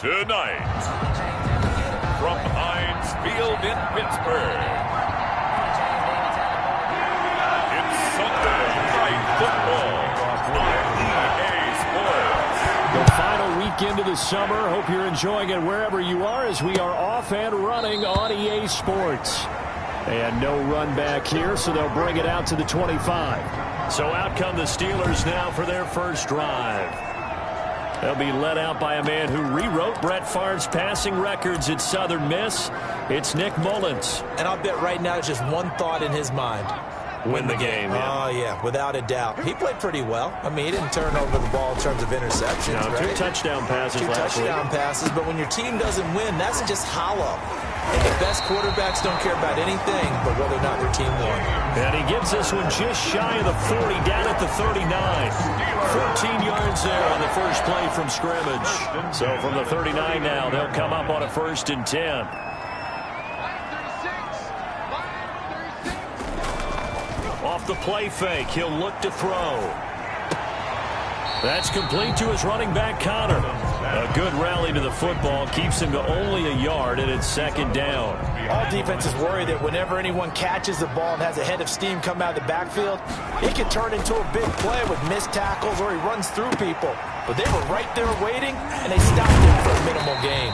Tonight, from Heinz Field in Pittsburgh, it's Sunday Night Football on EA Sports. The final weekend of the summer. Hope you're enjoying it wherever you are as we are off and running on EA Sports. And no run back here, so they'll bring it out to the 25. So out come the Steelers now for their first drive. They'll be led out by a man who rewrote Brett Favre's passing records at Southern Miss. It's Nick Mullins. And I'll bet right now just one thought in his mind. Win the game. Yeah. Oh, yeah, without a doubt. He played pretty well. I mean, he didn't turn over the ball in terms of interceptions. No, right? 2 touchdown passes last week. 2 touchdown passes, but when your team doesn't win, that's just hollow. And the best quarterbacks don't care about anything but whether or not their team won. And he gives this one just shy of the 40, down at the 39. 14 yards there on the first play from scrimmage. So from the 39 now, they'll come up on a 1st and 10. Off the play fake, he'll look to throw. That's complete to his running back, Connor. A good rally to the football keeps him to only a yard, and it's 2nd down. All defenses worry that whenever anyone catches the ball and has a head of steam come out of the backfield, it can turn into a big play with missed tackles or he runs through people. But they were right there waiting, and they stopped him for a minimal gain.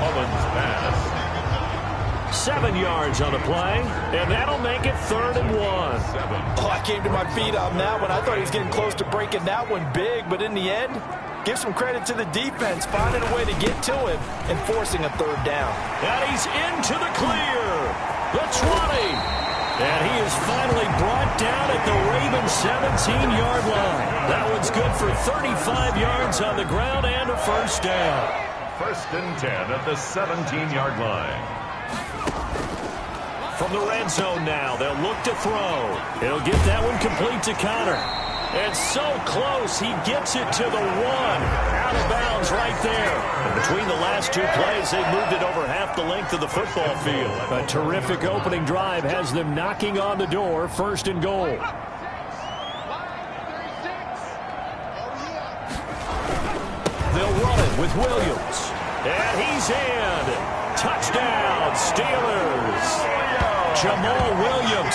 Mullins pass. 7 yards on the play, and that'll make it 3rd and 1. Oh, I came to my feet on that one. I thought he was getting close to breaking that one big, but in the end, give some credit to the defense, finding a way to get to him and forcing a 3rd down. And he's into the clear. The 20. And he is finally brought down at the Ravens' 17-yard line. That one's good for 35 yards on the ground and a 1st down. 1st and 10 at the 17-yard line. From the red zone now, they'll look to throw. He'll get that one complete to Connor. And so close, he gets it to the 1. Out of bounds right there. And between the last 2 plays, they moved it over half the length of the football field. A terrific opening drive has them knocking on the door, 1st and goal. They'll run it with Williams. And he's in. Touchdown, Steelers. Jamal Williams,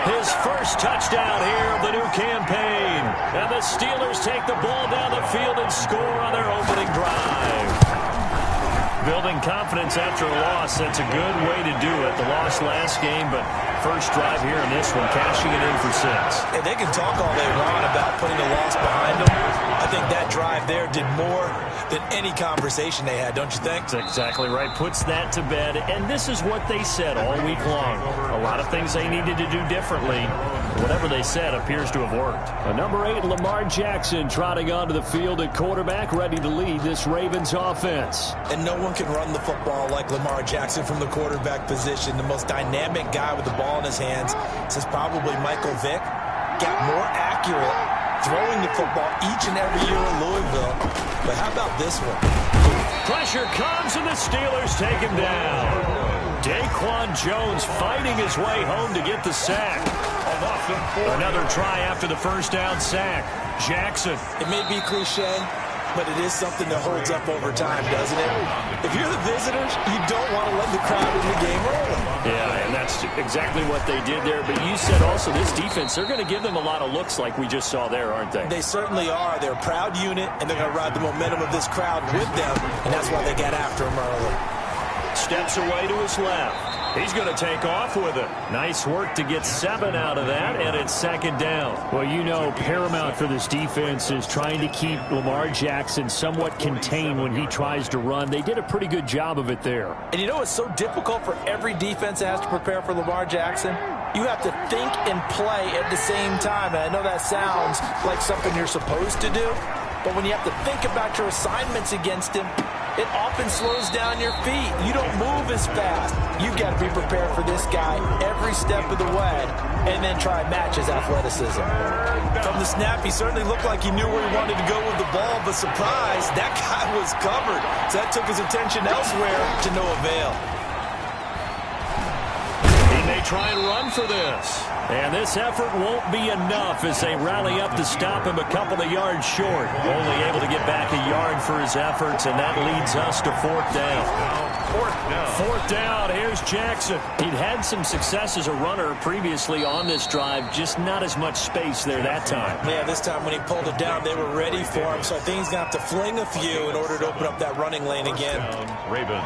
his first touchdown here of the new campaign. And the Steelers take the ball down the field and score on their opening drive. Building confidence after a loss, that's a good way to do it. The loss last game, but first drive here in this one, cashing it in for 6. And they can talk all they want about putting the loss behind them. I think that drive there did more than any conversation they had, don't you think? That's exactly right. Puts that to bed. And this is what they said all week long. A lot of things they needed to do differently. Whatever they said appears to have worked. Number 8, Lamar Jackson, trotting onto the field at quarterback, ready to lead this Ravens offense. And no one can run the football like Lamar Jackson from the quarterback position. The most dynamic guy with the ball in his hands since probably Michael Vick. Got more accurate throwing the football each and every year in Louisville. But how about this one? Pressure comes, and the Steelers take him down. Daquan Jones fighting his way home to get the sack. Another try after the 1st down sack. Jackson. It may be cliche, but it is something that holds up over time, doesn't it? If you're the visitors, you don't want to let the crowd in the game early. Yeah, and that's exactly what they did there. But you said also this defense, they're going to give them a lot of looks like we just saw there, aren't they? They certainly are. They're a proud unit, and they're going to ride the momentum of this crowd with them, and that's why they got after him early. Steps away to his left. He's going to take off with it. Nice work to get 7 out of that, and it's 2nd down. Well, you know, paramount for this defense is trying to keep Lamar Jackson somewhat contained when he tries to run. They did a pretty good job of it there. And you know it's so difficult for every defense that has to prepare for Lamar Jackson? You have to think and play at the same time. And I know that sounds like something you're supposed to do, but when you have to think about your assignments against him, it often slows down your feet. You don't move as fast. You've got to be prepared for this guy every step of the way and then try and match his athleticism. From the snap, he certainly looked like he knew where he wanted to go with the ball, but surprise, that guy was covered. So that took his attention elsewhere to no avail. try and run for this. And this effort won't be enough as they rally up to stop him a couple of yards short. Only able to get back a yard for his efforts, and that leads us to fourth down. Fourth down, here's Jackson. He'd had some success as a runner previously on this drive, just not as much space there that time. Yeah, this time when he pulled it down, they were ready for him, so I think he's going to have to fling a few in order to open up that running lane again.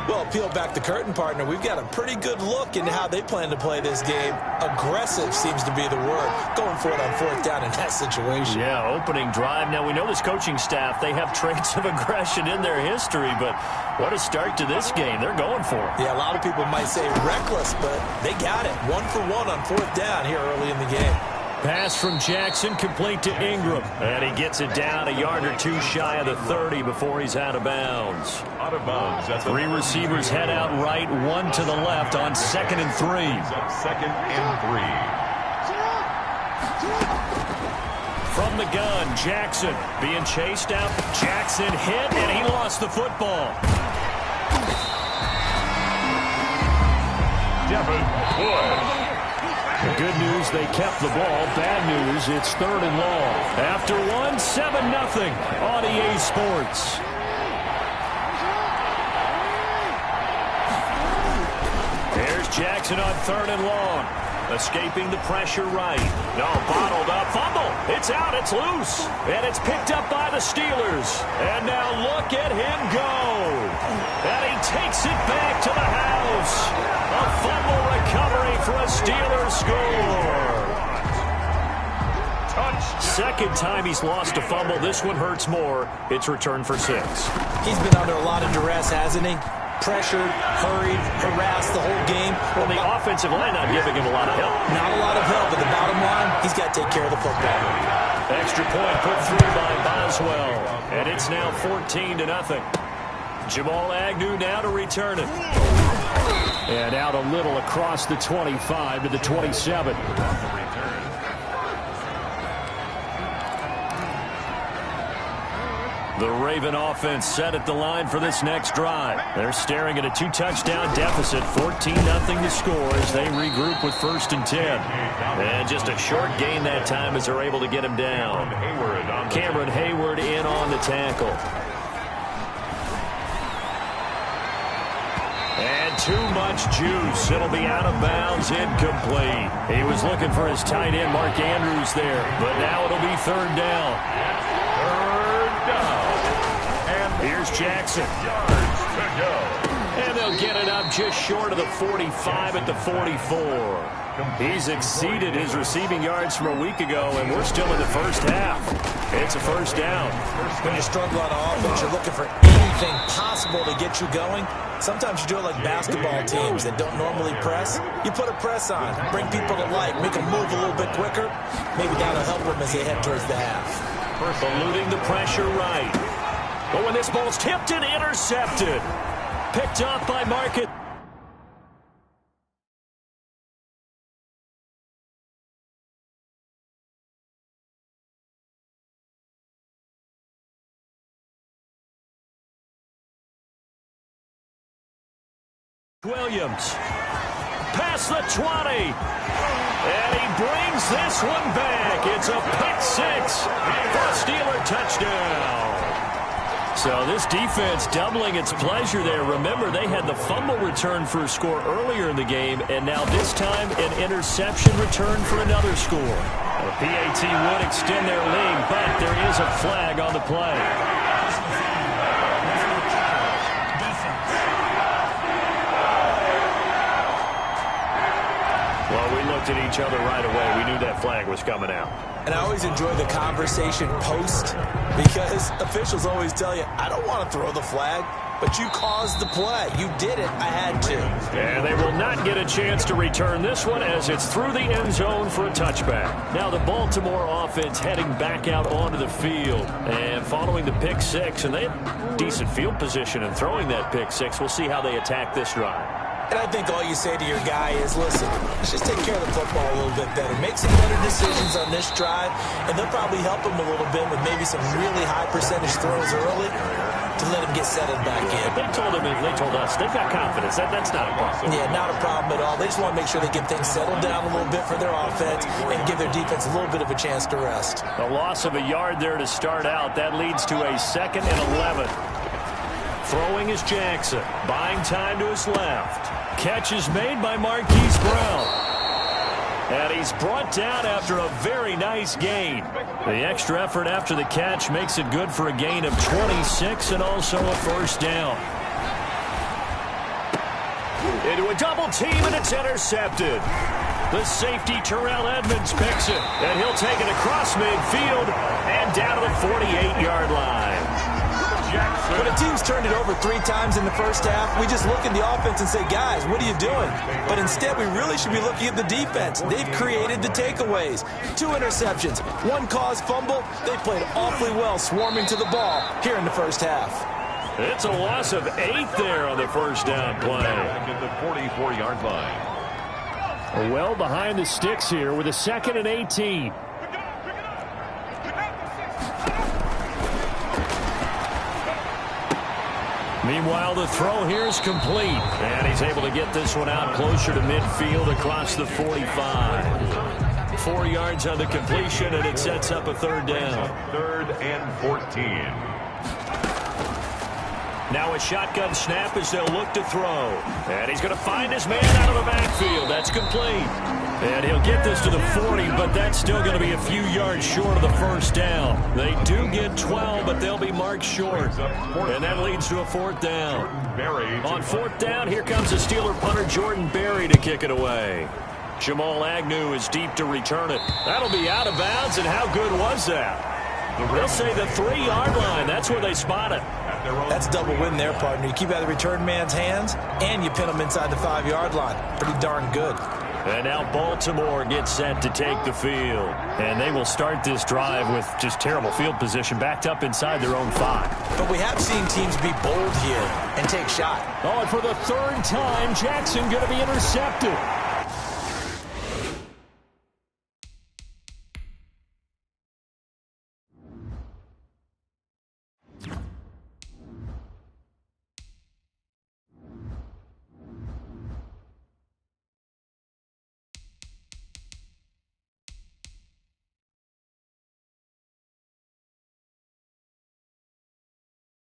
Well, peel back the curtain, partner. We've got a pretty good look into how they plan to play this game. Aggressive seems to be the word. Going for it on fourth down in that situation. Yeah, opening drive. Now, we know this coaching staff, they have traits of aggression in their history, but what a start to this game. They're going for it. Yeah, a lot of people might say reckless, but they got it. 1 for 1 on fourth down here early in the game. Pass from Jackson, complete to Ingram. And he gets it down a yard or two shy of the 30 before he's out of bounds. Three receivers head out right, one to the left on 2nd and 3. 2nd and 3. From the gun, Jackson being chased out. Jackson hit, and he lost the football. The good news, they kept the ball. Bad news, it's 3rd and long. After one, 7-0 on EA Sports. There's Jackson on 3rd and long. Escaping the pressure right. No, bottled up. Fumble. It's out. It's loose. And it's picked up by the Steelers. And now look at him go. And he takes it back to the house. A fumble recovery for a Steelers score. Second time he's lost a fumble. This one hurts more. It's returned for 6. He's been under a lot of duress, hasn't he? Pressured, hurried, harassed the whole game. Well, the offensive line not giving him a lot of help. Not a lot of help, but the bottom line, he's got to take care of the football. Extra point put through by Boswell. And it's now 14-0. Jamal Agnew now to return it. And out a little across the 25 to the 27. The Raven offense set at the line for this next drive. They're staring at a 2-touchdown deficit, 14-0 to score as they regroup with 1st and 10. And just a short gain that time as they're able to get him down. Cameron Hayward in on the tackle. And too much juice. It'll be out of bounds, incomplete. He was looking for his tight end, Mark Andrews, there. But now it'll be 3rd down. Here's Jackson. And they'll get it up just short of the 45 at the 44. He's exceeded his receiving yards from a week ago, and we're still in the first half. It's a 1st down. When you struggle on offense, you're looking for anything possible to get you going. Sometimes you do it like basketball teams that don't normally press. You put a press on, bring people to life, make them move a little bit quicker. Maybe that'll help them as they head towards the half. Eluding the pressure right. But when this ball's tipped and intercepted. Picked off by Market. Williams. Past the 20. And he brings this one back. It's a pick 6 for a Steeler touchdown. So this defense doubling its pleasure there. Remember, they had the fumble return for a score earlier in the game, and now this time an interception return for another score. The PAT would extend their lead, but there is a flag on the play. Well, we looked at each other right away. We knew that flag was coming out. And I always enjoy the conversation post because officials always tell you, I don't want to throw the flag, but you caused the play. You did it. I had to. And they will not get a chance to return this one as it's through the end zone for a touchback. Now the Baltimore offense heading back out onto the field and following the pick 6, and they have decent field position in throwing that pick 6. We'll see how they attack this drive. And I think all you say to your guy is, listen, let's just take care of the football a little bit better. Make some better decisions on this drive, and they'll probably help him a little bit with maybe some really high percentage throws early. to let him get settled back in. They told us they've got confidence. That's not a problem. Yeah, not a problem at all. They just want to make sure they get things settled down a little bit for their offense and give their defense a little bit of a chance to rest. A loss of a yard there to start out. That leads to a 2nd and 11. Throwing is Jackson. Buying time to his left. Catch is made by Marquise Brown. And he's brought down after a very nice gain. The extra effort after the catch makes it good for a gain of 26 and also a first down. Into a double team, and it's intercepted. The safety, Terrell Edmonds, picks it. And he'll take it across midfield and down to the 48-yard line. When a team's turned it over 3 times in the first half, we just look at the offense and say, guys, what are you doing? But instead, we really should be looking at the defense. They've created the takeaways. 2 interceptions, 1 caused fumble. They played awfully well swarming to the ball here in the first half. It's a loss of 8 there on the first down play. At the 44-yard line. Well behind the sticks here with a 2nd and 18. Meanwhile, the throw here is complete. And he's able to get this one out closer to midfield across the 45. 4 yards on the completion, and it sets up a 3rd down. 3rd and 14. Now a shotgun snap as they'll look to throw. And he's going to find his man out of the backfield. That's complete. And he'll get this to the 40, but that's still going to be a few yards short of the first down. They do get 12, but they'll be marked short. And that leads to a 4th down. On 4th down, here comes the Steeler punter Jordan Berry to kick it away. Jamal Agnew is deep to return it. That'll be out of bounds, and how good was that? They'll say the 3-yard line. That's where they spot it. That's a double win there, partner. You keep out of the return man's hands, and you pin him inside the 5-yard line. Pretty darn good. And now Baltimore gets set to take the field. And they will start this drive with just terrible field position, backed up inside their own 5. But we have seen teams be bold here and take shot. Oh, and for the 3rd time, Jackson going to be intercepted.